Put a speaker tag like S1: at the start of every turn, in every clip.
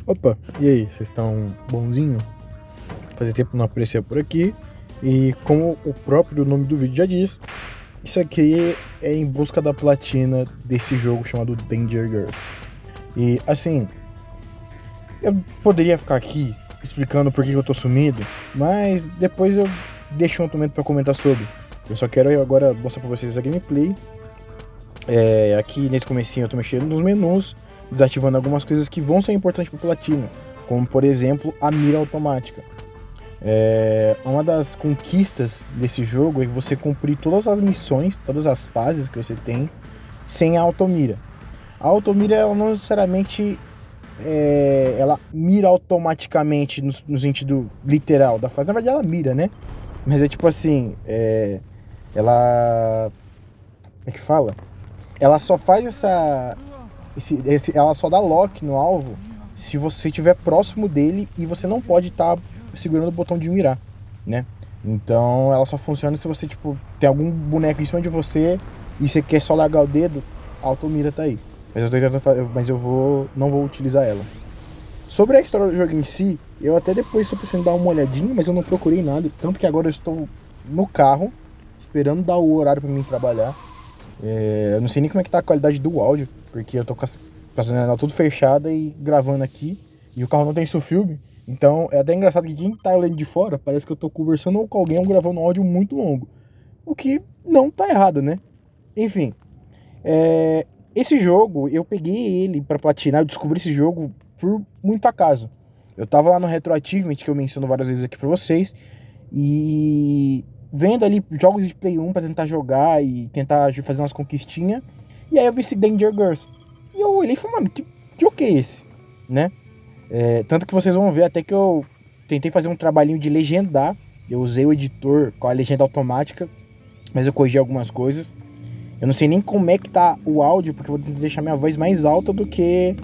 S1: Opa, e aí, vocês estão bonzinho? Fazia tempo que não aparecia por aqui. E como o próprio nome do vídeo já diz, isso aqui é em busca da platina desse jogo chamado Danger Girls. E assim, eu poderia ficar aqui explicando por que eu tô sumido, mas depois eu deixo um outro momento pra comentar sobre. Eu só quero agora mostrar pra vocês a gameplay. Aqui nesse comecinho eu tô mexendo nos menus, desativando algumas coisas que vão ser importantes para platina, como por exemplo a mira automática. Uma das conquistas desse jogo é você cumprir todas as missões, todas as fases que você tem sem a automira. A automira ela não necessariamente ela mira automaticamente no sentido literal da fase. Na verdade ela mira, né? Mas é tipo assim, ela como é que fala? Ela só faz ela só dá lock no alvo se você estiver próximo dele e você não pode estar segurando o botão de mirar, né? Então ela só funciona se você tipo tem algum boneco em cima de você e você quer só largar o dedo, a automira tá aí. Mas eu não vou utilizar ela. Sobre a história do jogo em si, eu até depois estou precisando dar uma olhadinha, mas eu não procurei nada, tanto que agora eu estou no carro esperando dar o horário para mim trabalhar. Eu não sei nem como é que tá a qualidade do áudio, porque eu tô com a janela tudo fechada e gravando aqui, e o carro não tem filme. Então é até engraçado que quem tá olhando de fora, parece que eu tô conversando com alguém ou gravando um áudio muito longo. O que não tá errado, né? Enfim, esse jogo, eu peguei ele pra platinar, eu descobri esse jogo por muito acaso. Eu tava lá no Retro Achievement, que eu menciono várias vezes aqui pra vocês, e vendo ali jogos de Play 1 pra tentar jogar e tentar fazer umas conquistinhas. E aí eu vi esse Danger Girls. E eu olhei e falei, mano, que jogo é esse? Né? Tanto que vocês vão ver até que eu tentei fazer um trabalhinho de legendar. Eu usei o editor com a legenda automática, mas eu corrigi algumas coisas. Eu não sei nem como é que tá o áudio, porque eu vou tentar deixar minha voz mais alta do que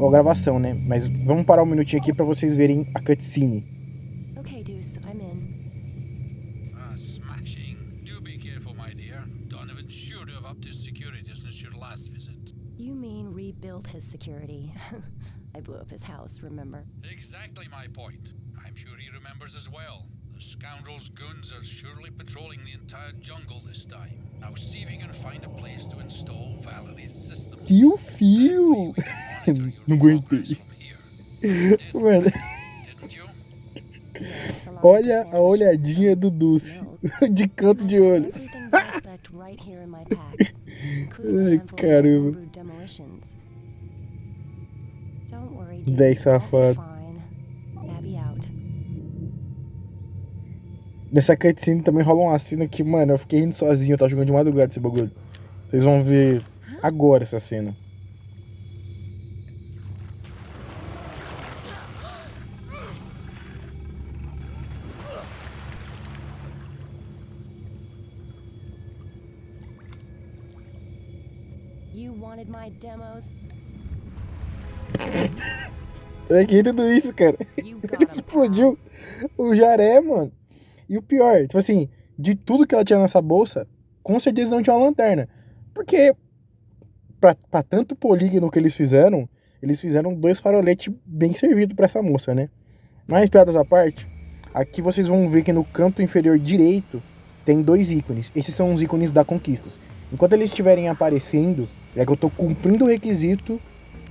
S1: a gravação, né? Mas vamos parar um minutinho aqui pra vocês verem a cutscene.
S2: Okay, Deuce, I'm in.
S3: Smashing. Do be careful, my dear. Donovan should have upped his security since your last visit.
S2: You mean rebuilt his security? I blew up his house, remember?
S3: Exactly my point. I'm sure he remembers as well. The scoundrel's goons are surely patrolling the entire jungle this time. Now see if you can find a place to install Valerie's systems.
S1: Fio! Não aguentei. Mano, olha a olhadinha do Dulce. De canto de olho. Ai, caramba. 10 safado. Nessa cutscene também rola uma cena que, mano, eu fiquei rindo sozinho, eu tava jogando de madrugada esse bagulho. Vocês vão ver agora essa cena.
S2: You wanted my demos?
S1: É que tudo isso, cara.
S2: You got
S1: Ele
S2: 'em, pal.
S1: explodiu o jaré, mano. E o pior, tipo assim, de tudo que ela tinha nessa bolsa, com certeza não tinha uma lanterna. Porque, pra tanto polígono que eles fizeram 2 faroletes bem servidos pra essa moça, né? Mas, piadas à parte, aqui vocês vão ver que no canto inferior direito tem 2 ícones. Esses são os ícones da Conquistas. Enquanto eles estiverem aparecendo, é que eu tô cumprindo o requisito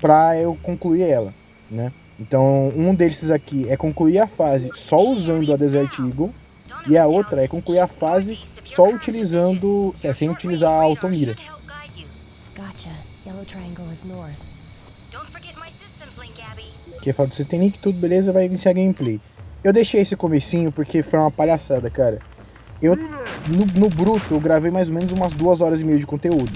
S1: pra eu concluir ela, né? Então, um desses aqui é concluir a fase só usando a Desert Eagle, e a outra é concluir a fase só utilizando, sem utilizar a automira.
S2: Gotcha. Yellow triangle is north.
S1: Que fala, vocês têm link, tudo beleza, vai iniciar a gameplay. Eu deixei esse comecinho porque foi uma palhaçada, cara. Eu, no bruto, eu gravei mais ou menos umas 2 horas e meia de conteúdo.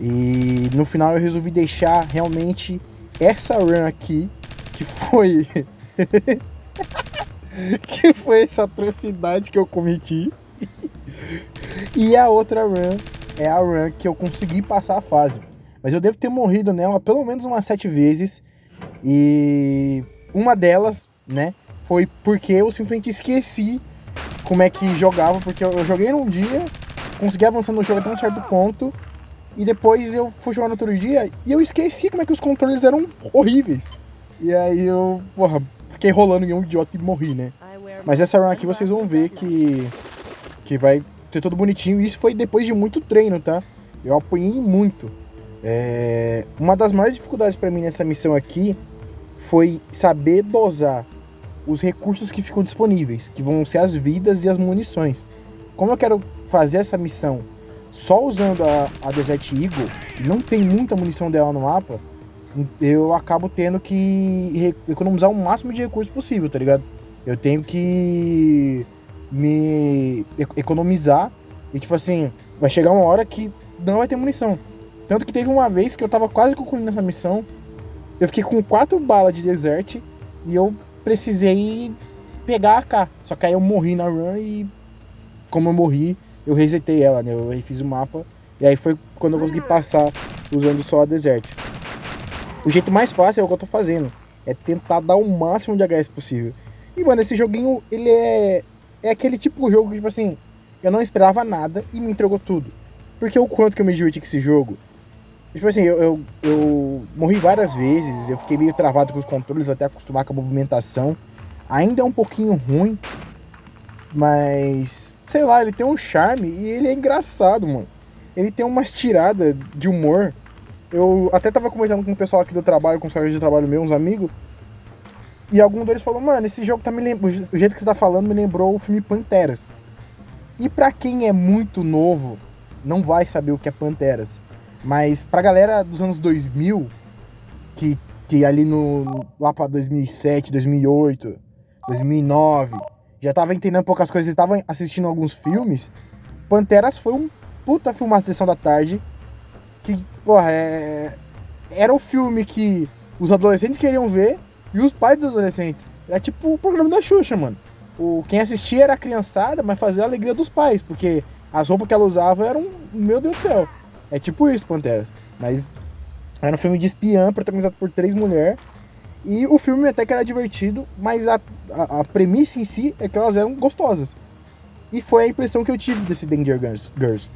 S1: E no final eu resolvi deixar realmente essa run aqui, que foi... que foi essa atrocidade que eu cometi. E a outra run é a run que eu consegui passar a fase. Mas eu devo ter morrido nela pelo menos umas 7 vezes. E uma delas, né, foi porque eu simplesmente esqueci como é que jogava. Porque eu joguei num dia, consegui avançar no jogo até um certo ponto, e depois eu fui jogar no outro dia e eu esqueci como é que os controles eram horríveis. E aí eu, porra, fiquei rolando em um idiota e morri, né?
S2: I wear
S1: Mas
S2: my
S1: essa run aqui vocês vão
S2: sunglasses
S1: ver
S2: at night.
S1: que vai ser todo bonitinho. E isso foi depois de muito treino, tá? Eu apanhei muito. Uma das maiores dificuldades pra mim nessa missão aqui foi saber dosar os recursos que ficam disponíveis, que vão ser as vidas e as munições. Como eu quero fazer essa missão só usando a Desert Eagle, e não tem muita munição dela no mapa, eu acabo tendo que economizar o máximo de recursos possível, tá ligado? Eu tenho que me economizar e, tipo assim, vai chegar uma hora que não vai ter munição. Tanto que teve uma vez que eu tava quase concluindo essa missão, eu fiquei com 4 balas de desert e eu precisei pegar a AK. Só que aí eu morri na run e, como eu morri, eu resetei ela, né? Eu refiz o mapa e aí foi quando eu consegui passar usando só a desert. O jeito mais fácil é o que eu tô fazendo. É tentar dar o máximo de HS possível. E, mano, esse joguinho, ele é aquele tipo de jogo que, tipo assim, eu não esperava nada e me entregou tudo. Porque o quanto que eu me diverti com esse jogo. Tipo assim, eu morri várias vezes, eu fiquei meio travado com os controles até acostumar com a movimentação. Ainda é um pouquinho ruim, mas sei lá, ele tem um charme e ele é engraçado, mano. Ele tem umas tiradas de humor. Eu até tava comentando com o pessoal aqui do trabalho, com os colegas de trabalho meu, uns amigos, e algum deles falou, mano, esse jogo tá me lembrando, o jeito que você tá falando me lembrou o filme Panteras. E pra quem é muito novo, não vai saber o que é Panteras. Mas pra galera dos anos 2000, que ali lá pra 2007, 2008, 2009, já tava entendendo poucas coisas e tava assistindo alguns filmes, Panteras foi um puta filmaço de sessão da tarde, que, porra, era o filme que os adolescentes queriam ver e os pais dos adolescentes. Era tipo o programa da Xuxa, mano. Quem assistia era a criançada, mas fazia a alegria dos pais, porque as roupas que ela usava eram, meu Deus do céu. É tipo isso, Panteras. Mas era um filme de espiã, protagonizado por 3 mulheres. E o filme até que era divertido, mas a premissa em si é que elas eram gostosas. E foi a impressão que eu tive desse Danger Girls.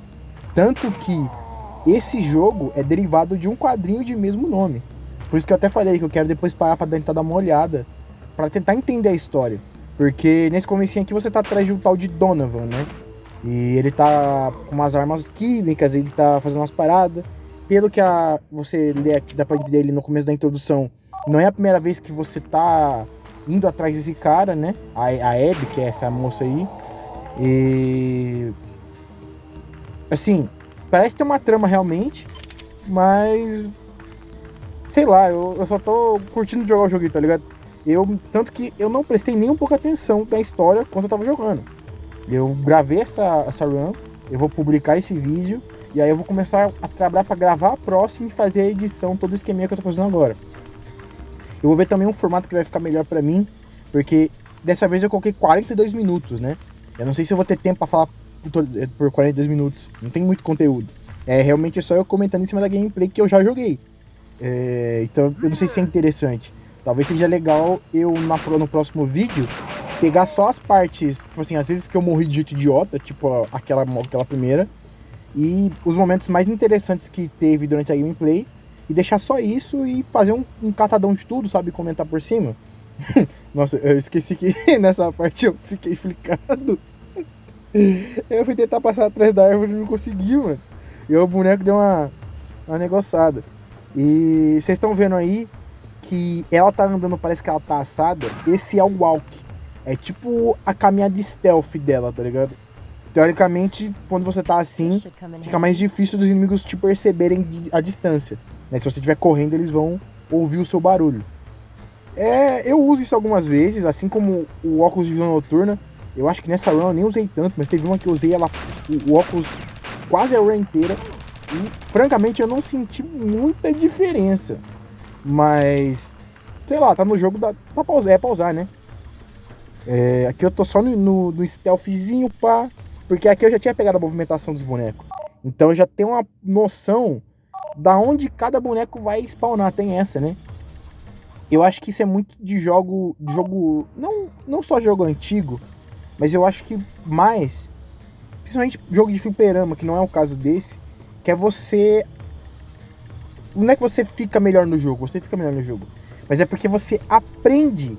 S1: Tanto que esse jogo é derivado de um quadrinho de mesmo nome. Por isso que eu até falei que eu quero depois parar pra tentar dar uma olhada, pra tentar entender a história. Porque nesse comecinho aqui você tá atrás de um tal de Donovan, né? E ele tá com umas armas químicas, ele tá fazendo umas paradas. Pelo que você lê aqui da parte dele no começo da introdução, não é a primeira vez que você tá indo atrás desse cara, né? A Abby, que é essa moça aí. E assim, parece ter uma trama realmente, mas sei lá, eu só tô curtindo jogar o joguinho, tá ligado? Tanto que eu não prestei nem um pouco atenção na história quando eu tava jogando. Eu gravei essa run, eu vou publicar esse vídeo, e aí eu vou começar a trabalhar pra gravar a próxima e fazer a edição, todo o esqueminha que eu tô fazendo agora. Eu vou ver também um formato que vai ficar melhor pra mim, porque dessa vez eu coloquei 42 minutos, né? Eu não sei se eu vou ter tempo pra falar por 42 minutos, não tem muito conteúdo. É realmente só eu comentando em cima da gameplay que eu já joguei. Então eu não sei se é interessante. Talvez seja legal eu no próximo vídeo pegar só as partes, tipo assim, às vezes que eu morri de jeito idiota, tipo aquela primeira, e os momentos mais interessantes que teve durante a gameplay, e deixar só isso e fazer um catadão de tudo, sabe? Comentar por cima. Nossa, eu esqueci que nessa parte eu fiquei flicado. Eu fui tentar passar atrás da árvore e não consegui, mano. E o boneco deu uma negociada. E vocês estão vendo aí que ela tá andando, parece que ela tá assada. Esse é o walk. É tipo a caminhada stealth dela, tá ligado? Teoricamente, quando você tá assim, fica mais difícil dos inimigos te perceberem a distância, né? Se você estiver correndo, eles vão ouvir o seu barulho. Eu uso isso algumas vezes, assim como o óculos de visão noturna. Eu acho que nessa run eu nem usei tanto, mas teve uma que eu usei o óculos quase a run inteira. E, francamente, eu não senti muita diferença. Mas, sei lá, tá no jogo, pra pausar, né? Aqui eu tô só no stealthzinho, pá. Porque aqui eu já tinha pegado a movimentação dos bonecos. Então eu já tenho uma noção da onde cada boneco vai spawnar. Tem essa, né? Eu acho que isso é muito de jogo não só jogo antigo, mas eu acho que mais, principalmente jogo de fliperama, que não é o caso desse, que é você... Não é que você fica melhor no jogo, você fica melhor no jogo. mas é porque você aprende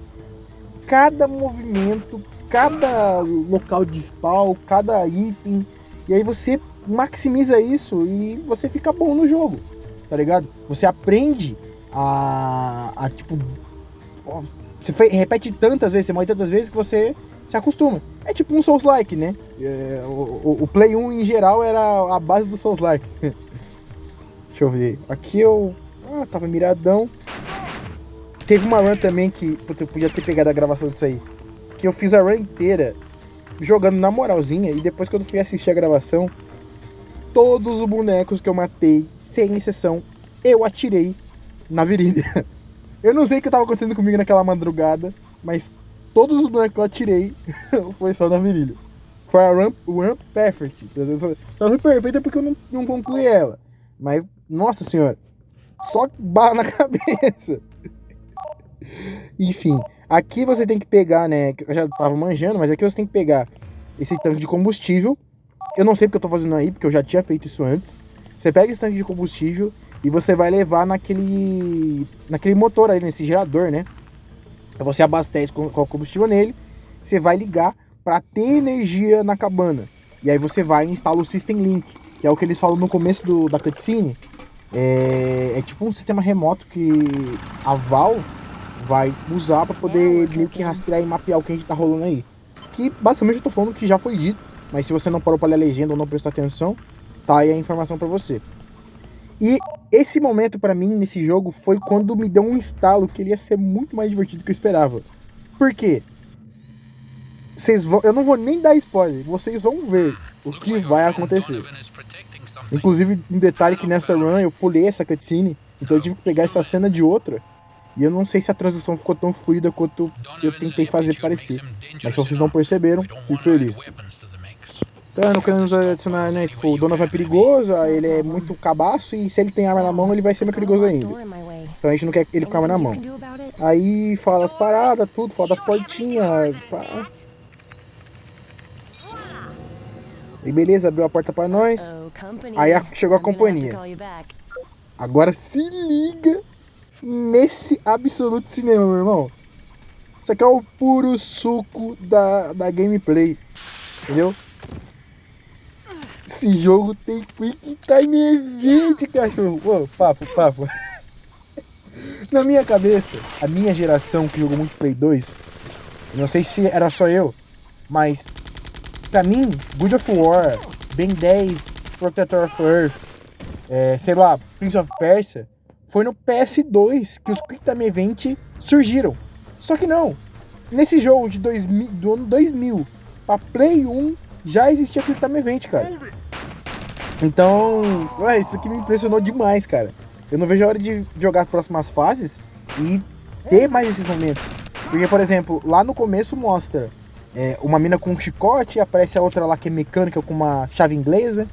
S1: cada movimento, cada local de spawn, cada item, e aí você maximiza isso e você fica bom no jogo, tá ligado? Você aprende a tipo, repete tantas vezes, você morre tantas vezes que você se acostuma. É tipo um Souls-like, né? O Play 1 em geral era a base do Souls-like. Deixa eu ver. Aqui eu tava miradão. Teve uma run também que eu podia ter pegado a gravação disso aí. Que eu fiz a run inteira jogando na moralzinha. E depois que eu fui assistir a gravação, todos os bonecos que eu matei, sem exceção, eu atirei na virilha. Eu não sei o que tava acontecendo comigo naquela madrugada, mas todos os bonecos que eu atirei foi só na virilha. Foi a run perfect. Só foi perfeita porque eu não concluí ela. Mas, nossa senhora, só bala na cabeça. Enfim, aqui você tem que pegar, né? Eu já tava manjando, mas aqui você tem que pegar esse tanque de combustível. Eu não sei porque eu tô fazendo aí, porque eu já tinha feito isso antes. Você pega esse tanque de combustível e você vai levar naquele motor aí, nesse gerador, né? Você abastece com o combustível nele, você vai ligar para ter energia na cabana. E aí você vai e instala o System Link, que é o que eles falam no começo da cutscene. É tipo um sistema remoto que a Valve vai usar para poder meio que rastrear e mapear o que a gente tá rolando aí. Que basicamente eu tô falando que já foi dito, mas se você não parou para ler a legenda ou não prestou atenção, tá aí a informação para você. E esse momento para mim nesse jogo foi quando me deu um estalo que ele ia ser muito mais divertido do que eu esperava. Por quê? Eu não vou nem dar spoiler, vocês vão ver o que vai acontecer. Inclusive, um detalhe que nessa run eu pulei essa cutscene, então eu tive que pegar essa cena de outra. E eu não sei se a transição ficou tão fluida quanto eu tentei fazer parecer. Mas se vocês não perceberam, fico feliz. Então eu não querendo adicionar, né? Tipo, o Donovan é perigoso, ele é muito cabaço e se ele tem arma na mão, ele vai ser mais perigoso ainda. Então a gente não quer ele com arma na mão. Aí fala as paradas, tudo, fala das portinhas. E beleza, abriu a porta pra nós. Aí chegou a companhia. Agora se liga nesse absoluto cinema, meu irmão. Isso aqui é o puro suco da gameplay. Entendeu? Esse jogo tem Quick Time Event, cachorro. Ô, papo. Na minha cabeça, a minha geração que jogou muito Play 2, não sei se era só eu, mas pra mim, God of War, Ben 10, Protector of Earth, sei lá, Prince of Persia, foi no PS2 que os Quick Time Event surgiram. Só que não, nesse jogo de do ano 2000 pra Play 1 já existia Quick Time Event, cara. Então, isso aqui me impressionou demais, cara. Eu não vejo a hora de jogar as próximas fases e ter mais esses momentos. Porque, por exemplo, lá no começo mostra uma mina com um chicote, aparece a outra lá que é mecânica com uma chave inglesa.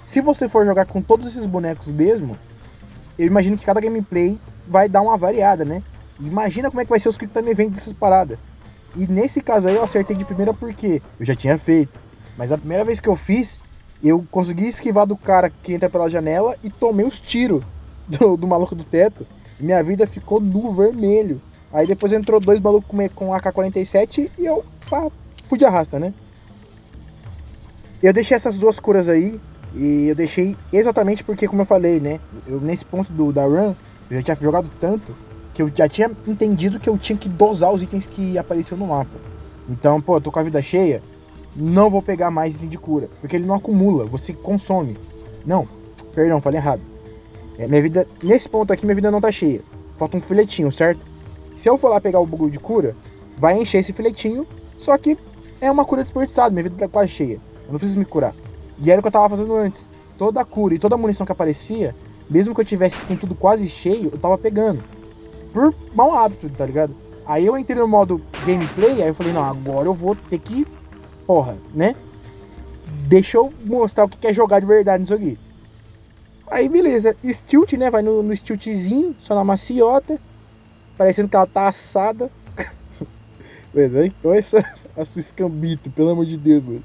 S1: Se você for jogar com todos esses bonecos mesmo, eu imagino que cada gameplay vai dar uma variada, né? Imagina como é que vai ser os Quick Time Event dessas paradas. E nesse caso aí eu acertei de primeira porque eu já tinha feito. Mas a primeira vez que eu fiz, eu consegui esquivar do cara que entra pela janela e tomei os tiros do maluco do teto. E minha vida ficou no vermelho. Aí depois entrou dois malucos com AK-47 e eu fui de arrasta, né? Eu deixei essas duas curas aí. E eu deixei exatamente porque, como eu falei, né? Nesse ponto da run, eu já tinha jogado tanto que eu já tinha entendido que eu tinha que dosar os itens que apareciam no mapa. Então, eu tô com a vida cheia, não vou pegar mais item de cura, porque ele não acumula, você consome. Não, perdão, falei errado. Minha vida, nesse ponto aqui, minha vida não tá cheia. Falta um filetinho, certo? Se eu for lá pegar o bagulho de cura, vai encher esse filetinho, só que é uma cura desperdiçada, minha vida tá quase cheia. Eu não preciso me curar. E era o que eu tava fazendo antes. Toda a cura e toda a munição que aparecia, mesmo que eu tivesse com tudo quase cheio, eu tava pegando. Por mau hábito, tá ligado? Aí eu entrei no modo gameplay, aí eu falei, não, agora eu vou ter que, né? Deixa eu mostrar o que é jogar de verdade nisso aqui. Aí beleza, Stilt, né? Vai no Stiltzinho, só na maciota, parecendo que ela tá assada. Olha essa escambito, pelo amor de Deus, mano.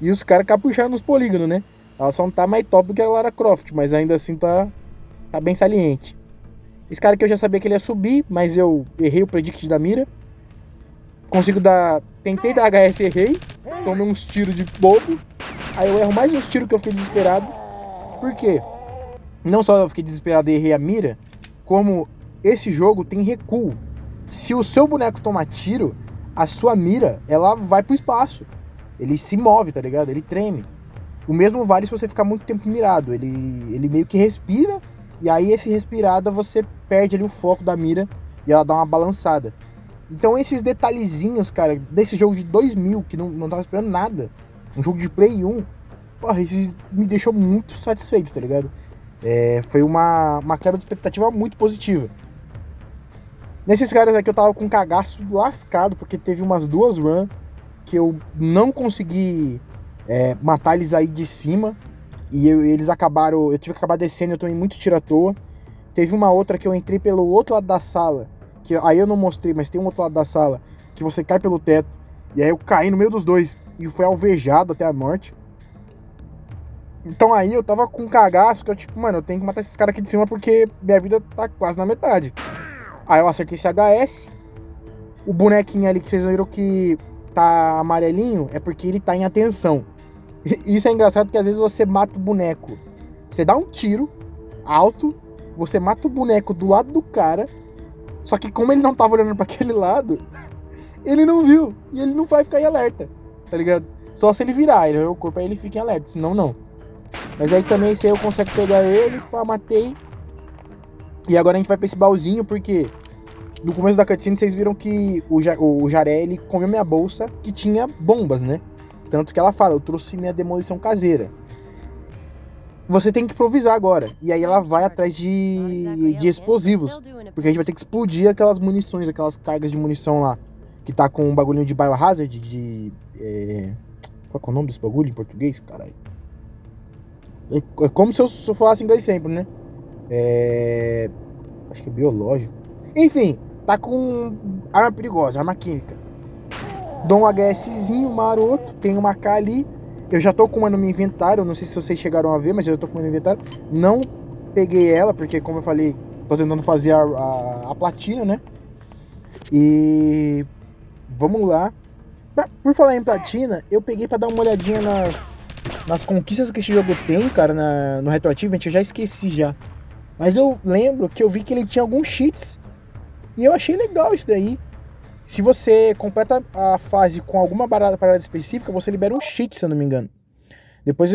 S1: E os caras capucharam nos polígonos, né? Ela só não tá mais top do que a Lara Croft, mas ainda assim tá bem saliente. Esse cara aqui eu já sabia que ele ia subir, mas eu errei o predict da mira. Consigo dar... Tentei dar HS, errei. Tomei uns tiros de bobo. Aí eu erro mais uns tiros que eu fiquei desesperado. Por quê? Não só eu fiquei desesperado e errei a mira, como esse jogo tem recuo. Se o seu boneco tomar tiro, a sua mira, ela vai pro espaço. Ele se move, tá ligado? Ele treme. O mesmo vale se você ficar muito tempo mirado. Ele meio que respira, e aí esse respirada você perde ali o foco da mira e ela dá uma balançada. Então esses detalhezinhos, cara, desse jogo de 2000, que não tava esperando nada, um jogo de Play 1, porra, isso me deixou muito satisfeito, tá ligado? Foi uma quebra de expectativa muito positiva. Nesses caras aqui eu tava com um cagaço lascado, porque teve umas 2 runs que eu não consegui matar eles aí de cima, e eles acabaram, eu tive que acabar descendo, eu tomei muito tiro à toa. Teve uma outra que eu entrei pelo outro lado da sala, que aí eu não mostrei, mas tem um outro lado da sala, que você cai pelo teto, e aí eu caí no meio dos dois, e foi alvejado até a morte. Então aí eu tava com um cagaço, que eu tipo, mano, eu tenho que matar esses caras aqui de cima, porque minha vida tá quase na metade. Aí eu acertei esse HS, o bonequinho ali que vocês viram que tá amarelinho, é porque ele tá em atenção. Isso é engraçado, porque às vezes você mata o boneco, você dá um tiro alto, você mata o boneco do lado do cara, só que como ele não tava olhando pra aquele lado, ele não viu, e ele não vai ficar em alerta, tá ligado? Só se ele virar, o corpo aí ele fica em alerta, senão não. Mas aí também esse aí eu consigo pegar ele, pá, matei. E agora a gente vai pra esse baúzinho, porque no começo da cutscene vocês viram que o Jaré, ele comeu minha bolsa, que tinha bombas, né? Tanto que ela fala, eu trouxe minha demolição caseira. Você tem que improvisar agora. E aí ela vai atrás de explosivos, porque a gente vai ter que explodir aquelas munições, aquelas cargas de munição lá, que tá com um bagulhinho de biohazard, qual é o nome desse bagulho em português, caralho? É como se eu falasse inglês sempre, né? Acho que é biológico. Enfim, tá com arma perigosa, arma química. Dou um HSzinho maroto, tem uma AK ali. Eu já tô com uma no meu inventário, não sei se vocês chegaram a ver, mas eu tô com uma no inventário. Não peguei ela, porque como eu falei, tô tentando fazer a platina, né? E vamos lá. Por falar em platina, eu peguei pra dar uma olhadinha nas conquistas que esse jogo tem, cara, no Retroachievement. Eu já esqueci já. Mas eu lembro que eu vi que ele tinha alguns cheats. E eu achei legal isso daí. Se você completa a fase com alguma parada específica, você libera um cheat, se eu não me engano. Depois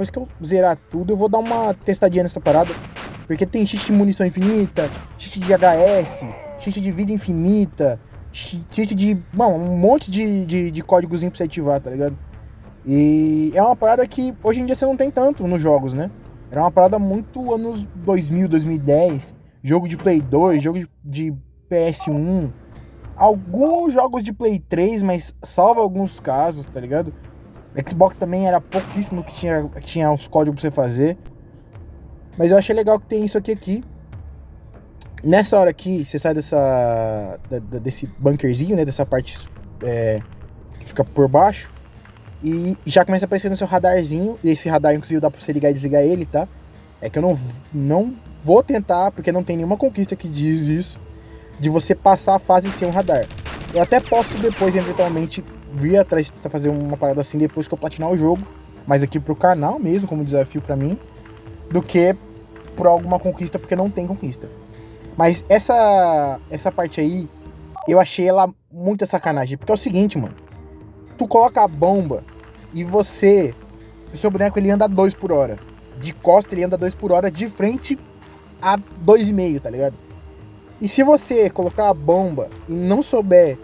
S1: que eu zerar tudo, eu vou dar uma testadinha nessa parada. Porque tem cheat de munição infinita, cheat de HS, cheat de vida infinita, cheat de... Bom, um monte de códigozinho pra você ativar, tá ligado? E é uma parada que hoje em dia você não tem tanto nos jogos, né? Era uma parada muito anos 2000, 2010. Jogo de Play 2, jogo de PS1. Alguns jogos de Play 3, mas salva alguns casos, tá ligado? Xbox também era pouquíssimo que tinha os códigos pra você fazer. Mas eu achei legal que tem isso aqui. Nessa hora aqui, você sai desse bunkerzinho, né? Dessa parte que fica por baixo. E já começa a aparecer no seu radarzinho. E esse radar, inclusive, dá pra você ligar e desligar ele, tá? É que eu não vou tentar, porque não tem nenhuma conquista que diz isso, de você passar a fase sem um radar. Eu até posso depois, eventualmente, vir atrás de fazer uma parada assim depois que eu platinar o jogo. Mas aqui pro canal mesmo, como desafio pra mim, do que por alguma conquista, porque não tem conquista. Mas essa parte aí, eu achei ela muita sacanagem. Porque é o seguinte, mano. Tu coloca a bomba e o seu boneco ele anda 2 por hora. De costa ele anda 2 por hora, de frente a 2,5, tá ligado? E se você colocar a bomba e não souber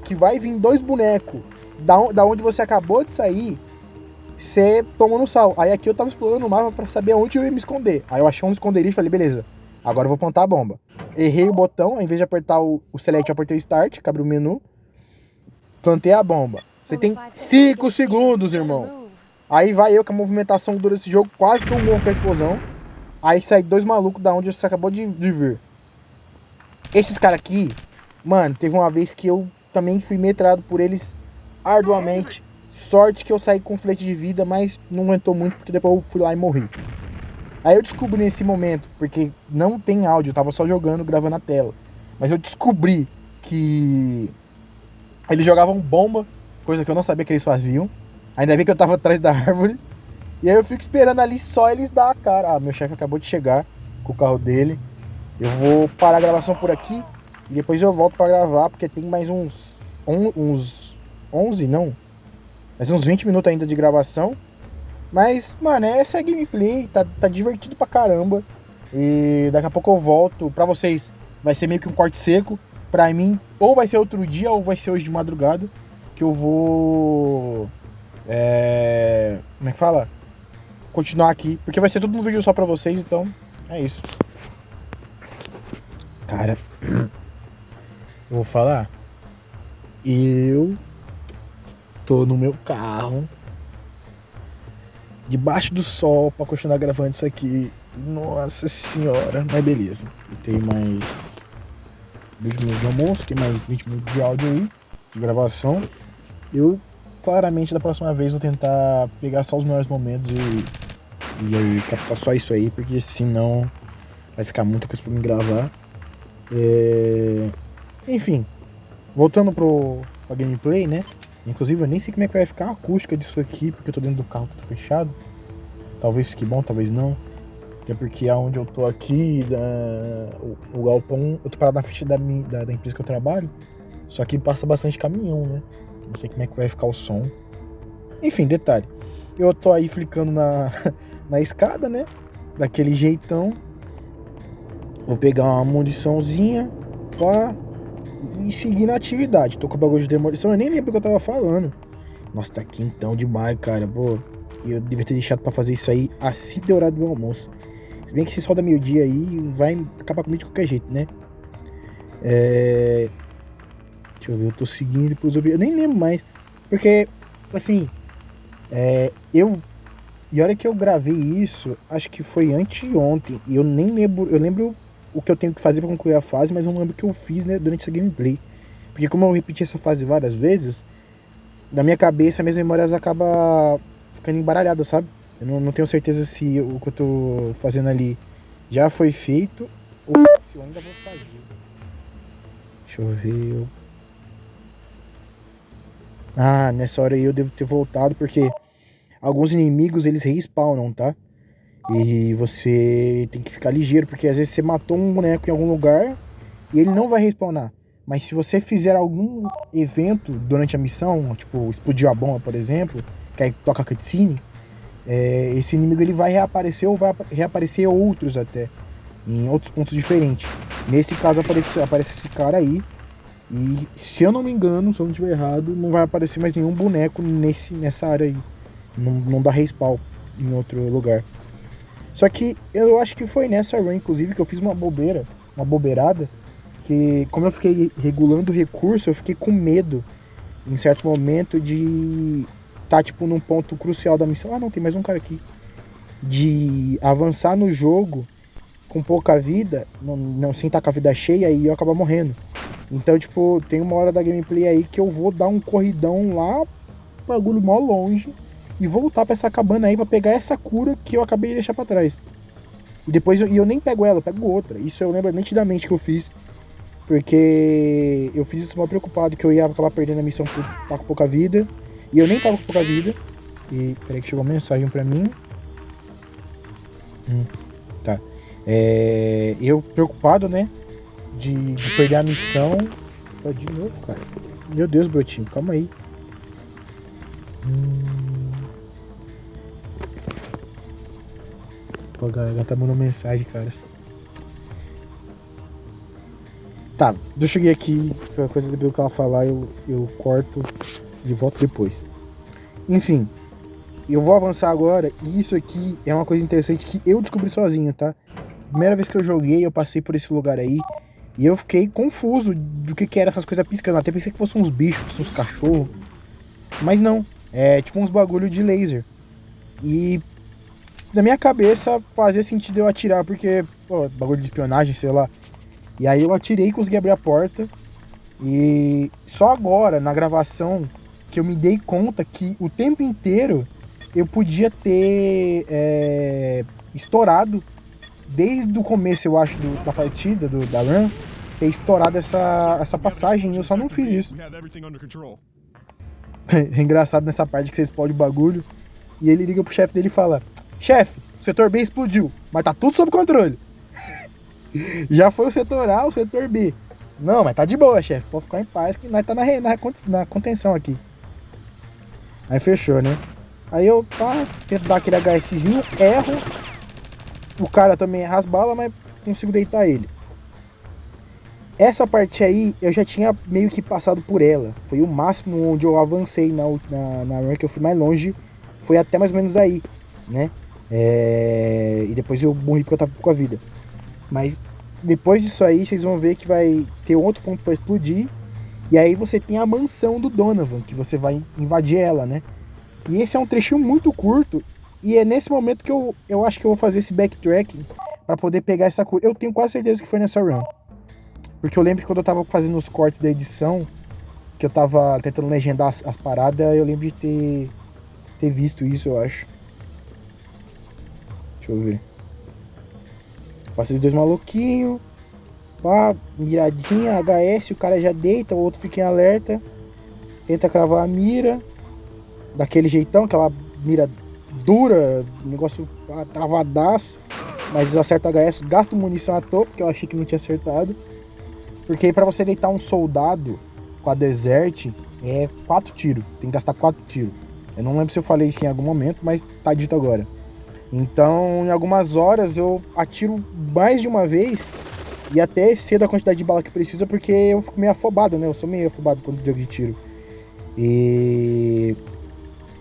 S1: que vai vir 2 bonecos da onde você acabou de sair, você toma no sal. Aí aqui eu tava explorando o mapa pra saber onde eu ia me esconder. Aí eu achei um esconderijo e falei, beleza, agora eu vou plantar a bomba. Errei o botão, ao invés de apertar o select, eu apertei o start, que abre o menu. Plantei a bomba. Você tem 5 segundos, irmão. Aí vai eu, com a movimentação dura desse jogo, quase que eu morro com a explosão. Aí sai 2 malucos da onde você acabou de vir. Esses caras aqui, mano, teve uma vez que eu também fui metrado por eles arduamente. Sorte que eu saí com flete de vida, mas não aguentou muito, porque depois eu fui lá e morri. Aí eu descobri nesse momento, porque não tem áudio, eu tava só jogando, gravando a tela. Mas eu descobri que eles jogavam bomba, coisa que eu não sabia que eles faziam. Ainda bem que eu tava atrás da árvore. E aí eu fico esperando ali só eles dar a cara. Ah, meu chefe acabou de chegar com o carro dele. Eu vou parar a gravação por aqui e depois eu volto pra gravar, porque tem mais uns 11, não, mais uns 20 minutos ainda de gravação. Mas, mano, essa é a gameplay, tá divertido pra caramba. E daqui a pouco eu volto. Pra vocês vai ser meio que um corte seco. Pra mim, ou vai ser outro dia ou vai ser hoje de madrugada, que eu vou... como é que fala? Continuar aqui, porque vai ser tudo um vídeo só pra vocês, então é isso. Cara, eu vou falar. Eu tô no meu carro, debaixo do sol, pra continuar gravando isso aqui. Nossa senhora, mas beleza. Tem mais 20 minutos de almoço, tem mais 20 minutos de áudio aí, de gravação. Eu, claramente, da próxima vez vou tentar pegar só os melhores momentos e aí captar só isso aí, porque senão vai ficar muita coisa pra mim gravar. Enfim, voltando pra gameplay, né? Inclusive eu nem sei como é que vai ficar a acústica disso aqui, porque eu tô dentro do carro tudo fechado. Talvez fique bom, talvez não. Até porque aonde eu tô aqui, o galpão, eu tô parado na frente da empresa que eu trabalho. Só que passa bastante caminhão, né? Não sei como é que vai ficar o som. Enfim, detalhe. Eu tô aí flicando na escada, né? Daquele jeitão. Vou pegar uma muniçãozinha, pá, e seguir na atividade. Tô com o bagulho de demolição, eu nem lembro o que eu tava falando. Nossa, tá quentão demais, cara. Pô, eu devia ter deixado pra fazer isso aí assim da hora do almoço. Se bem que esse sol da meio-dia aí vai acabar comigo de qualquer jeito, né? Deixa eu ver, eu tô seguindo, depois eu nem lembro mais. Porque, assim, e olha que eu gravei isso, acho que foi anteontem. E eu nem lembro, eu lembro o que eu tenho que fazer pra concluir a fase, mas eu não lembro o que eu fiz, né, durante essa gameplay. Porque como eu repeti essa fase várias vezes, na minha cabeça, minhas memórias acabam ficando embaralhadas, sabe? Eu não tenho certeza se o que eu tô fazendo ali já foi feito ou se eu ainda vou fazer. Deixa eu ver. Ah, nessa hora aí eu devo ter voltado, porque alguns inimigos eles respawnam, tá? E você tem que ficar ligeiro, porque às vezes você matou um boneco em algum lugar e ele não vai respawnar. Mas se você fizer algum evento durante a missão, tipo explodir a bomba, por exemplo, que aí toca a cutscene, esse inimigo ele vai reaparecer ou vai reaparecer outros até, em outros pontos diferentes. Nesse caso aparece esse cara aí. E se eu não me engano, se eu não estiver errado, não vai aparecer mais nenhum boneco nessa área aí. Não dá respawn em outro lugar. Só que eu acho que foi nessa run, inclusive, que eu fiz uma bobeirada, que como eu fiquei regulando o recurso, eu fiquei com medo, em certo momento, de tá, tipo, num ponto crucial da missão. Ah, não, tem mais um cara aqui. De avançar no jogo com pouca vida, não sem estar com a vida cheia e eu acabar morrendo. Então, tipo, tem uma hora da gameplay aí que eu vou dar um corridão lá, bagulho mó longe, e voltar pra essa cabana aí pra pegar essa cura que eu acabei de deixar pra trás. E depois eu nem pego ela, eu pego outra. Isso eu lembro nitidamente que eu fiz, porque eu fiz isso mal preocupado, que eu ia acabar perdendo a missão por estar com pouca vida. E eu nem tava com pouca vida. E peraí que chegou uma mensagem pra mim. Tá. Eu preocupado, né? De perder a missão. Ó, de novo, cara. Meu Deus, brotinho, calma aí. Pô, a galera tá mandando mensagem, cara. Tá, eu cheguei aqui, foi a coisa que ela falar, eu corto de volta depois. Enfim, eu vou avançar agora, e isso aqui é uma coisa interessante que eu descobri sozinho, tá? Primeira vez que eu joguei, eu passei por esse lugar aí, e eu fiquei confuso do que era essas coisas piscando. Até pensei que fossem uns bichos, fossem uns cachorros. Mas não, é tipo uns bagulho de laser. E na minha cabeça fazia sentido eu atirar, porque, pô, bagulho de espionagem, sei lá. E aí eu atirei e consegui abrir a porta. E só agora, na gravação, que eu me dei conta que o tempo inteiro eu podia ter estourado. Desde o começo, eu acho, da partida, da run, ter estourado essa passagem e eu só não fiz isso. É engraçado nessa parte que você explode o bagulho e ele liga pro chefe dele e fala: chefe, o setor B explodiu, mas tá tudo sob controle. Já foi o setor A, o setor B. Não, mas tá de boa, chefe, pode ficar em paz que nós tá na contenção aqui. Aí fechou, né? Aí eu tento dar aquele HSzinho, erro. O cara também erra as balas, mas consigo deitar ele. Essa parte aí, eu já tinha meio que passado por ela. Foi o máximo onde eu avancei na run, que eu fui mais longe. Foi até mais ou menos aí, né? E depois eu morri porque eu tava com a vida. Mas depois disso aí, vocês vão ver que vai ter outro ponto pra explodir. E aí você tem a mansão do Donovan, que você vai invadir ela, né? E esse é um trechinho muito curto. E é nesse momento que eu acho que eu vou fazer esse backtracking pra poder pegar essa cura. Eu tenho quase certeza que foi nessa run. Porque eu lembro que quando eu tava fazendo os cortes da edição, que eu tava tentando legendar as paradas, eu lembro de ter visto isso, eu acho. Deixa eu ver. Passei os dois maluquinhos. Pá, miradinha, HS, o cara já deita, o outro fica em alerta. Tenta cravar a mira. Daquele jeitão, aquela mira dura, negócio travadaço. Mas acerta o HS, gasto munição à toa, porque eu achei que não tinha acertado. Porque pra você deitar um soldado com a Desert, é 4 tiros. Tem que gastar 4 tiros. Eu não lembro se eu falei isso em algum momento, mas tá dito agora. Então, em algumas horas, eu atiro mais de uma vez e até excedo a quantidade de bala que precisa, porque eu fico meio afobado, né? Eu sou meio afobado quando jogo de tiro. E...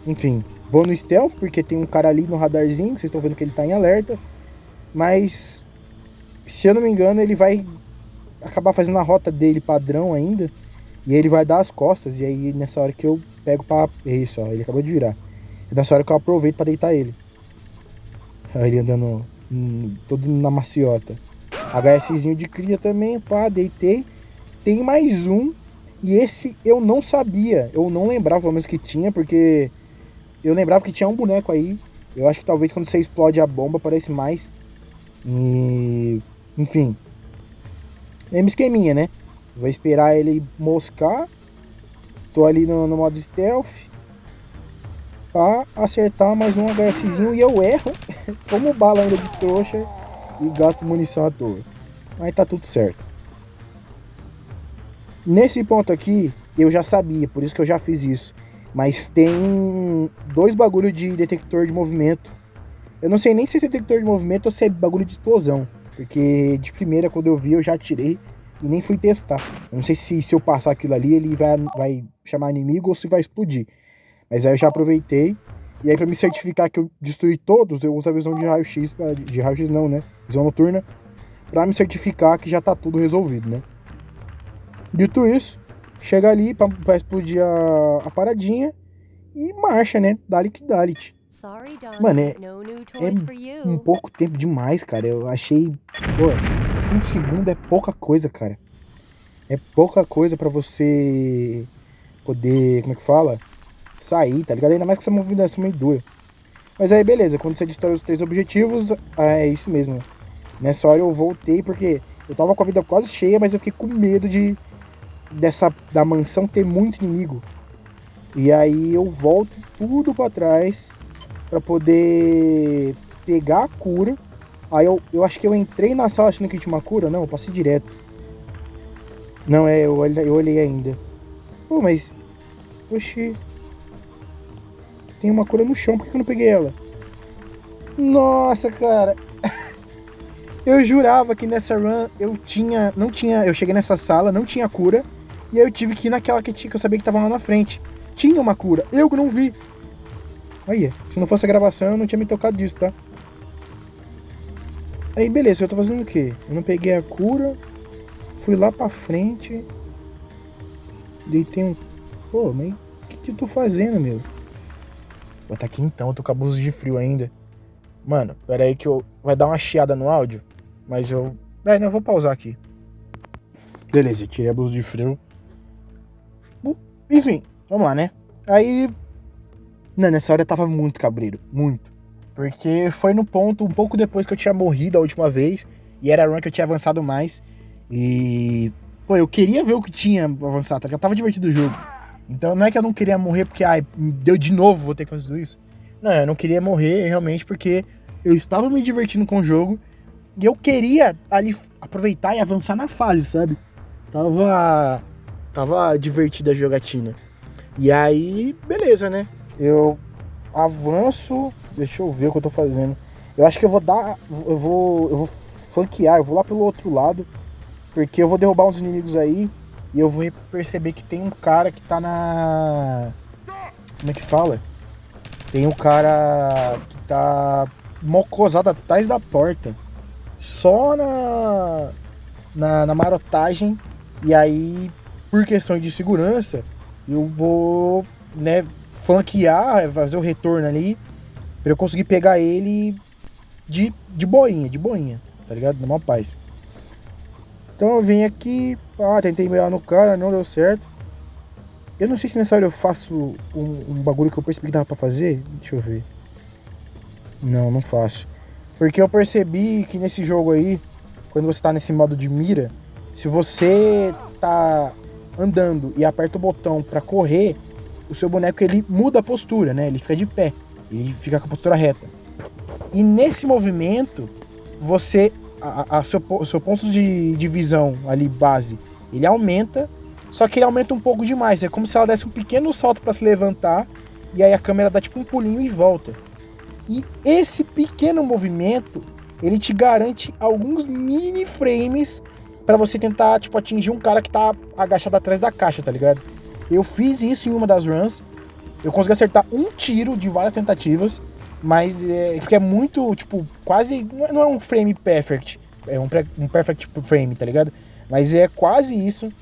S1: enfim, vou no stealth, porque tem um cara ali no radarzinho, vocês estão vendo que ele tá em alerta. Mas, se eu não me engano, ele vai acabar fazendo a rota dele padrão ainda. E aí ele vai dar as costas. E aí nessa hora que eu pego pra... isso, ó, ele acabou de virar. É nessa hora que eu aproveito pra deitar ele. Aí ele andando todo na maciota. HSzinho de cria também, pá, deitei. Tem mais um. E esse eu não sabia. Eu não lembrava pelo menos que tinha, porque eu lembrava que tinha um boneco aí. Eu acho que talvez quando você explode a bomba aparece mais. E... enfim. Mesmo esqueminha, né? Vou esperar ele moscar. Tô ali no modo stealth. Pra acertar mais um HSzinho. E eu erro. Como bala ainda de trouxa. E gasto munição à toa. Mas tá tudo certo. Nesse ponto aqui, eu já sabia. Por isso que eu já fiz isso. Mas tem 2 bagulho de detector de movimento. Eu não sei nem se é detector de movimento ou se é bagulho de explosão. Porque de primeira, quando eu vi, eu já atirei e nem fui testar. Eu não sei se eu passar aquilo ali, ele vai chamar inimigo ou se vai explodir. Mas aí eu já aproveitei. E aí pra me certificar que eu destruí todos, eu uso a visão de raio-x. De raio-x não, né? Visão noturna. Pra me certificar que já tá tudo resolvido, né? Dito isso, chega ali pra explodir a paradinha. E marcha, né? Dali que dali.
S2: Sorry,
S1: Mano,
S2: Donovan, no new toys for
S1: um
S2: you.
S1: pouco tempo demais, cara. Eu achei... pô, 5 segundos é pouca coisa, cara. É pouca coisa pra você poder... como é que fala? Sair, tá ligado? Ainda mais que essa movimentação meio dura. Mas aí, beleza. Quando você destrói os 3 objetivos, é isso mesmo. Nessa hora eu voltei porque eu tava com a vida quase cheia, mas eu fiquei com medo da mansão ter muito inimigo. E aí eu volto tudo pra trás pra poder pegar a cura. Aí eu acho que eu entrei na sala achando que tinha uma cura. Não, eu passei direto. Não, eu olhei ainda. Pô, mas... oxi... tem uma cura no chão, por que eu não peguei ela? Nossa, cara. Eu jurava que nessa run não tinha... eu cheguei nessa sala, não tinha cura. E aí eu tive que ir naquela que eu sabia que tava lá na frente. Tinha uma cura, eu que não vi. Aí, se não fosse a gravação, eu não tinha me tocado disso, tá? Aí, beleza, eu tô fazendo o quê? Eu não peguei a cura. Fui lá pra frente. Deitei um... pô, mas o que eu tô fazendo, meu? Vou tá aqui então, eu tô com a blusa de frio ainda. Mano, pera aí que vai dar uma chiada no áudio. Mas eu... não, eu vou pausar aqui. Beleza, tirei a blusa de frio. Enfim, vamos lá, né? Aí... não, nessa hora eu tava muito cabreiro, muito. Porque foi no ponto, um pouco depois que eu tinha morrido a última vez, e era a run que eu tinha avançado mais, e... Pô, eu queria ver o que tinha avançado, tá? Tava divertido o jogo. Então não é que eu não queria morrer porque, ai, deu de novo, vou ter que fazer tudo isso. Não, eu não queria morrer realmente porque eu estava me divertindo com o jogo, e eu queria ali aproveitar e avançar na fase, sabe? Tava divertida a jogatina. E aí, beleza, né? Eu avanço. Deixa eu ver o que eu tô fazendo. Eu acho que eu vou dar. Eu vou flanquear, eu vou lá pelo outro lado. Porque eu vou derrubar uns inimigos aí. E eu vou perceber que tem um cara que tá na. Como é que fala? Tem um cara que tá mocosado atrás da porta. Só na marotagem. E aí, por questão de segurança, eu vou, né, flanquear, fazer o retorno ali, pra eu conseguir pegar ele de boinha, tá ligado? Numa paz. Então eu vim aqui, tentei mirar no cara, não deu certo. Eu não sei se nessa hora eu faço um bagulho que eu percebi que dava pra fazer. Deixa eu ver. Não faço. Porque eu percebi que nesse jogo aí, quando você tá nesse modo de mira, se você tá andando e aperta o botão pra correr, o seu boneco ele muda a postura, né? Ele fica de pé, ele fica com a postura reta. E nesse movimento, você, o seu ponto de visão ali base, ele aumenta, só que ele aumenta um pouco demais. É como se ela desse um pequeno salto pra se levantar e aí a câmera dá tipo um pulinho e volta. E esse pequeno movimento, ele te garante alguns mini frames pra você tentar, tipo, atingir um cara que tá agachado atrás da caixa, tá ligado? Eu fiz isso em uma das runs. Eu consegui acertar um tiro de várias tentativas, mas porque é muito, tipo, quase... Não é um frame perfect, é um perfect frame, tá ligado? Mas é quase isso,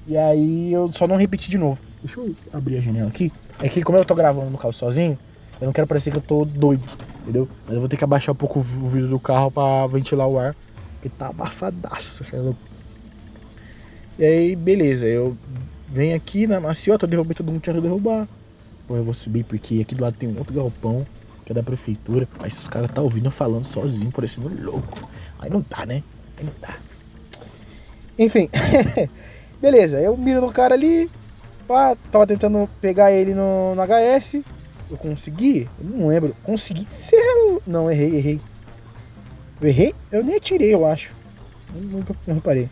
S1: e aí eu só não repeti de novo. Deixa eu abrir a janela aqui. É que como eu tô gravando no carro sozinho, eu não quero parecer que eu tô doido, entendeu? Mas eu vou ter que abaixar um pouco o vidro do carro pra ventilar o ar, porque tá abafadaço, é louco. E aí, beleza, eu venho aqui na maciota, eu derrubei todo mundo que tinha que derrubar. Pô, eu vou subir porque aqui do lado tem um outro galpão, que é da prefeitura. Mas os caras tá ouvindo eu falando sozinho, parecendo louco. Aí não dá, né? Aí não dá. Enfim, beleza, eu miro no cara ali, pá, tava tentando pegar ele no HS. Eu consegui? Eu não lembro. Consegui? Não, errei. Eu errei? Eu nem atirei, eu acho. Não reparei.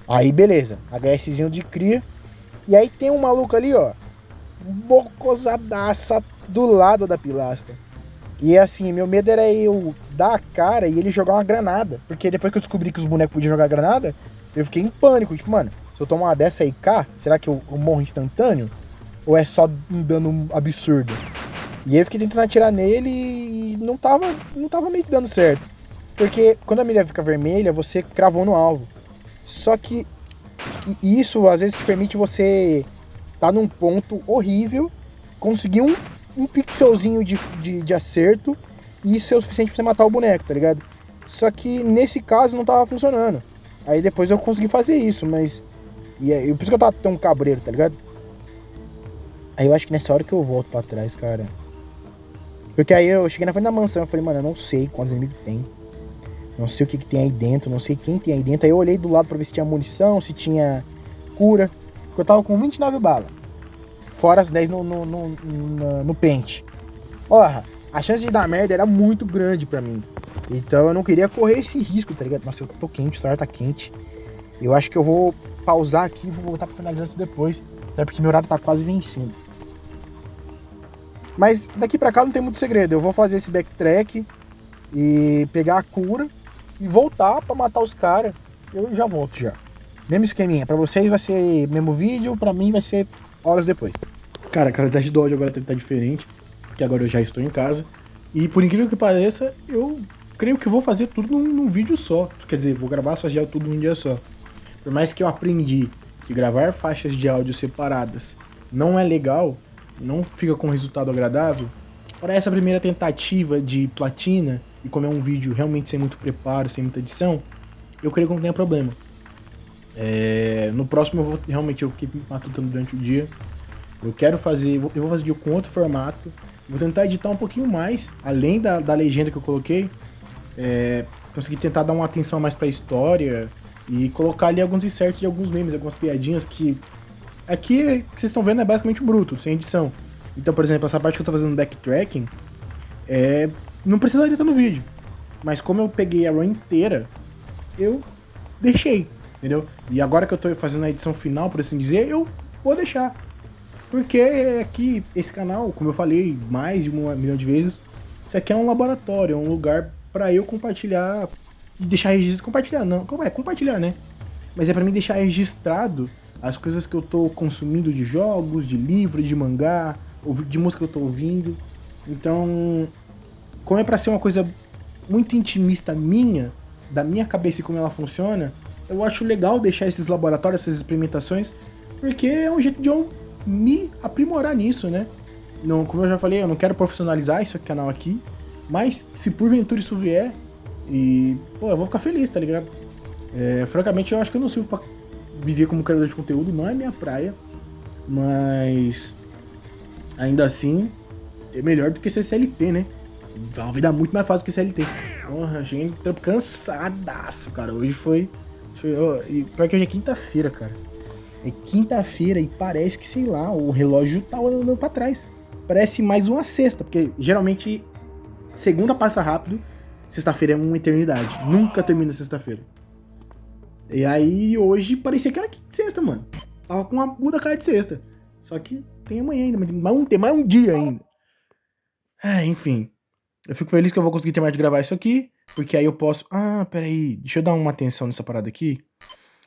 S1: Aí, beleza. HSzinho de cria. E aí tem um maluco ali, ó. Mocosadaça do lado da pilastra. E assim, meu medo era eu dar a cara e ele jogar uma granada. Porque depois que eu descobri que os bonecos podiam jogar granada, eu fiquei em pânico. Tipo, mano, se eu tomar uma dessa aí cá, será que eu morro instantâneo? Ou é só um dano absurdo? E aí eu fiquei tentando atirar nele e não tava meio que dando certo. Porque quando a mira fica vermelha, você cravou no alvo. Só que isso às vezes te permite você tá num ponto horrível, conseguir um pixelzinho de acerto, e isso é o suficiente pra você matar o boneco, tá ligado? Só que nesse caso não tava funcionando. Aí depois eu consegui fazer isso, mas... por isso que eu tava tão cabreiro, tá ligado? Aí eu acho que nessa hora que eu volto pra trás, cara. Porque aí eu cheguei na frente da mansão e falei, mano, eu não sei quantos inimigos tem. Não sei o que tem aí dentro, não sei quem tem aí dentro. Aí eu olhei do lado pra ver se tinha munição, se tinha cura. Porque eu tava com 29 balas. Fora as 10 no pente. Porra, a chance de dar merda era muito grande pra mim. Então eu não queria correr esse risco, tá ligado? Nossa, eu tô quente, o celular tá quente. Eu acho que eu vou pausar aqui e vou voltar pra finalizar isso depois. Até porque meu horário tá quase vencendo. Mas daqui pra cá não tem muito segredo. Eu vou fazer esse backtrack e pegar a cura e voltar pra matar os caras. Eu já volto já. Mesmo esqueminha. Pra vocês vai ser mesmo vídeo, pra mim vai ser horas depois. Cara, a qualidade do áudio agora tá diferente, porque agora eu já estou em casa. E por incrível que pareça, eu creio que vou fazer tudo num vídeo só. Quer dizer, vou gravar só já tudo num dia só. Por mais que eu aprendi que gravar faixas de áudio separadas não é legal, não fica com um resultado agradável, para essa primeira tentativa de platina, e como é um vídeo realmente sem muito preparo, sem muita edição, eu creio que não tenha problema. No próximo eu fiquei matutando durante o dia. Eu quero fazer, eu vou fazer vídeo com outro formato, vou tentar editar um pouquinho mais, além da legenda que eu coloquei, conseguir tentar dar uma atenção mais pra história e colocar ali alguns inserts de alguns memes, algumas piadinhas que aqui que vocês estão vendo é basicamente bruto, sem edição. Então, por exemplo, essa parte que eu tô fazendo backtracking, não precisaria estar no vídeo, mas como eu peguei a run inteira, eu deixei, entendeu? E agora que eu tô fazendo a edição final, por assim dizer, eu vou deixar. Porque aqui, esse canal, como eu falei mais de 1 milhão de vezes, isso aqui é um laboratório, é um lugar pra eu compartilhar e deixar registrado. Compartilhar não, compartilhar, né? Mas é pra mim deixar registrado as coisas que eu tô consumindo de jogos, de livros, de mangá, de música que eu tô ouvindo. Então, como é pra ser uma coisa muito intimista minha, da minha cabeça e como ela funciona, eu acho legal deixar esses laboratórios, essas experimentações, porque é um jeito de eu me aprimorar nisso, né? Não, como eu já falei, eu não quero profissionalizar esse canal aqui, mas se porventura isso vier, eu vou ficar feliz, tá ligado? Francamente, eu acho que eu não sirvo pra viver como criador de conteúdo, não é minha praia, mas ainda assim é melhor do que ser CLT, né? É uma vida muito mais fácil que CLT. Porra, cheguei no trampo cansadaço, cara. Hoje foi e pior que hoje é quinta-feira, cara. É quinta-feira e parece que, sei lá, o relógio tá andando pra trás. Parece mais uma sexta, porque geralmente segunda passa rápido, sexta-feira é uma eternidade. Nunca termina sexta-feira. E aí hoje parecia que era sexta, mano. Tava com uma puta cara de sexta. Só que tem amanhã ainda, mas tem mais um dia ainda. Enfim. Eu fico feliz que eu vou conseguir terminar de gravar isso aqui, porque aí eu posso... peraí, deixa eu dar uma atenção nessa parada aqui.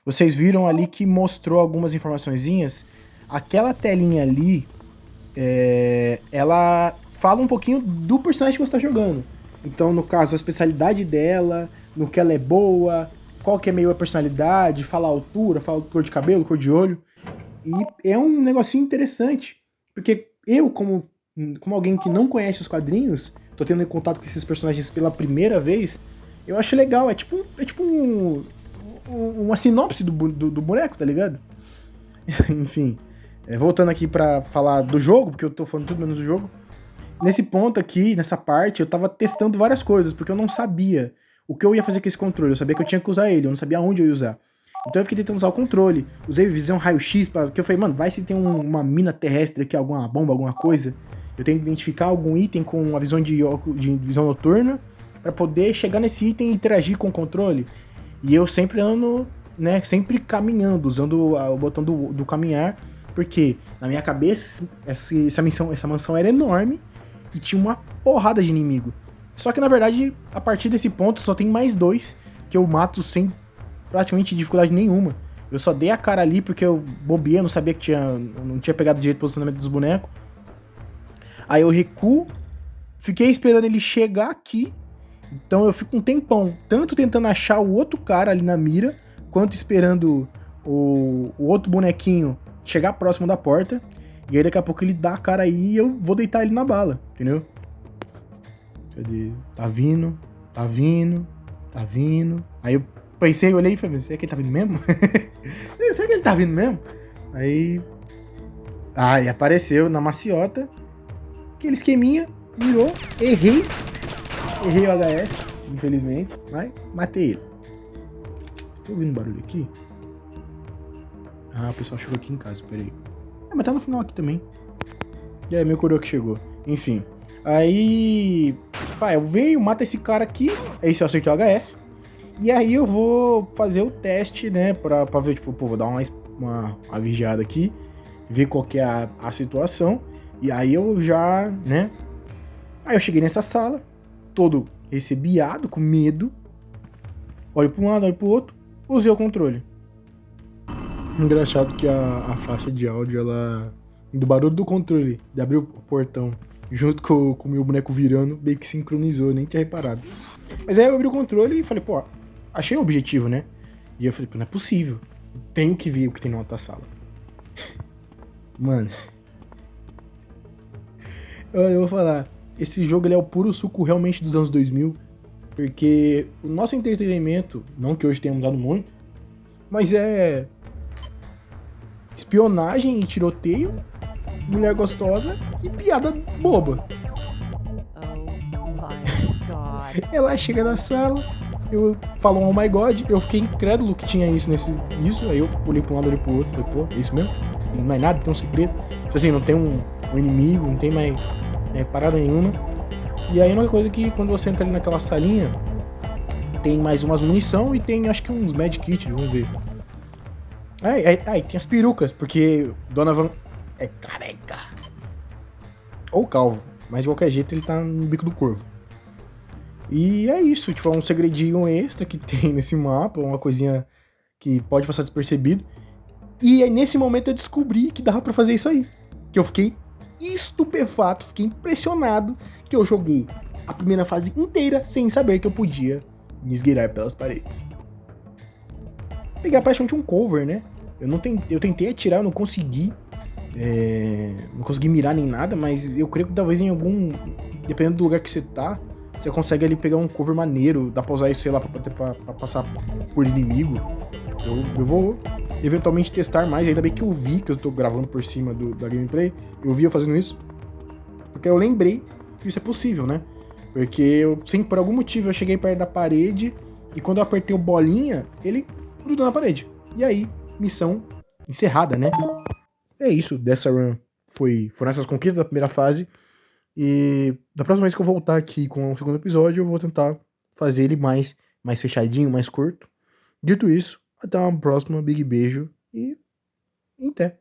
S1: Vocês viram ali que mostrou algumas informaçõezinhas. Aquela telinha ali, ela fala um pouquinho do personagem que você está jogando. Então, no caso, a especialidade dela, no que ela é boa, qual que é meio a personalidade, fala a altura, fala cor de cabelo, cor de olho. E é um negocinho interessante, porque eu, como alguém que não conhece os quadrinhos, tô tendo contato com esses personagens pela primeira vez, eu acho legal. É tipo uma sinopse do boneco, tá ligado? Enfim, voltando aqui pra falar do jogo, porque eu tô falando tudo menos do jogo. Nesse ponto aqui, nessa parte, eu tava testando várias coisas, porque eu não sabia o que eu ia fazer com esse controle. Eu sabia que eu tinha que usar ele, eu não sabia onde eu ia usar. Então eu fiquei tentando usar o controle. Usei visão raio-x, porque eu falei, mano, vai se tem uma mina terrestre aqui, alguma bomba, alguma coisa. Eu tenho que identificar algum item com uma visão de visão noturna, pra poder chegar nesse item e interagir com o controle. E eu sempre ando, né, sempre caminhando, usando o botão do caminhar, porque na minha cabeça essa mansão era enorme e tinha uma porrada de inimigo. Só que na verdade, a partir desse ponto só tem mais 2 que eu mato sem praticamente dificuldade nenhuma. Eu só dei a cara ali porque eu bobeei, eu não sabia que não tinha pegado direito o posicionamento dos bonecos. Aí eu recuo, fiquei esperando ele chegar aqui. Então eu fico um tempão, tanto tentando achar o outro cara ali na mira, quanto esperando o outro bonequinho chegar próximo da porta. E aí daqui a pouco ele dá a cara aí e eu vou deitar ele na bala, entendeu? Cadê? Tá vindo. Aí eu pensei, olhei e falei, será que ele tá vindo mesmo? Será que ele tá vindo mesmo? Aí apareceu na maciota, aquele esqueminha, virou, errei o HS, infelizmente, mas matei ele. Tô ouvindo barulho aqui? O pessoal chegou aqui em casa, peraí. Mas tá no final aqui também. E aí, meu coroa que chegou. Enfim. Aí... eu venho, mata esse cara aqui. Esse é o acertei o HS. E aí eu vou fazer o teste, né? Pra ver, tipo, vou dar uma vigiada aqui. Ver qual que é a situação. E aí eu já, né? Aí eu cheguei nessa sala. Todo recebiado, com medo. Olho pra um lado, olho pro outro. Usei o controle. Engraçado que a faixa de áudio, ela... do barulho do controle, de abrir o portão, junto com o meu boneco virando, meio que sincronizou, nem tinha reparado. Mas aí eu abri o controle e falei, achei o objetivo, né? E eu falei, não é possível. Tenho que ver o que tem na outra sala. Mano. Eu vou falar, esse jogo ele é o puro suco realmente dos anos 2000, porque o nosso entretenimento, não que hoje tenha mudado muito, mas é... espionagem e tiroteio mulher gostosa e piada boba.
S2: Oh my god.
S1: Ela chega na sala, eu falo oh my god, eu fiquei incrédulo que tinha isso nisso, aí eu olhei pra um lado, olhei pro outro, falei, pô, é isso mesmo? Não é mais nada, tem um segredo. Tipo assim, não tem um inimigo, não tem mais parada nenhuma. E aí a única coisa é que quando você entra ali naquela salinha, tem mais umas munição e tem acho que uns medkit, vamos ver. Aí tem as perucas, porque Donovan é careca. Ou calvo, mas de qualquer jeito ele tá no bico do corvo. E é isso, tipo, é um segredinho extra que tem nesse mapa, uma coisinha que pode passar despercebido. E aí, nesse momento eu descobri que dava pra fazer isso aí. Que eu fiquei estupefato, fiquei impressionado que eu joguei a primeira fase inteira sem saber que eu podia me esgueirar pelas paredes. Pegar praticamente um cover, né? Eu tentei atirar, eu não consegui. Não consegui mirar nem nada, mas eu creio que talvez em algum... Dependendo do lugar que você tá, você consegue ali pegar um cover maneiro. Dá pra usar isso, sei lá, pra passar por inimigo. Eu vou eventualmente testar mais, ainda bem que eu vi que eu tô gravando por cima da gameplay. Eu vi eu fazendo isso, porque eu lembrei que isso é possível, né? Porque eu, por algum motivo, eu cheguei perto da parede e quando eu apertei o bolinha, ele grudou na parede. E aí, missão encerrada, né? É isso, dessa run foram essas conquistas da primeira fase. E da próxima vez que eu voltar aqui com o segundo episódio, eu vou tentar fazer ele mais fechadinho, mais curto. Dito isso, até uma próxima, big beijo e até.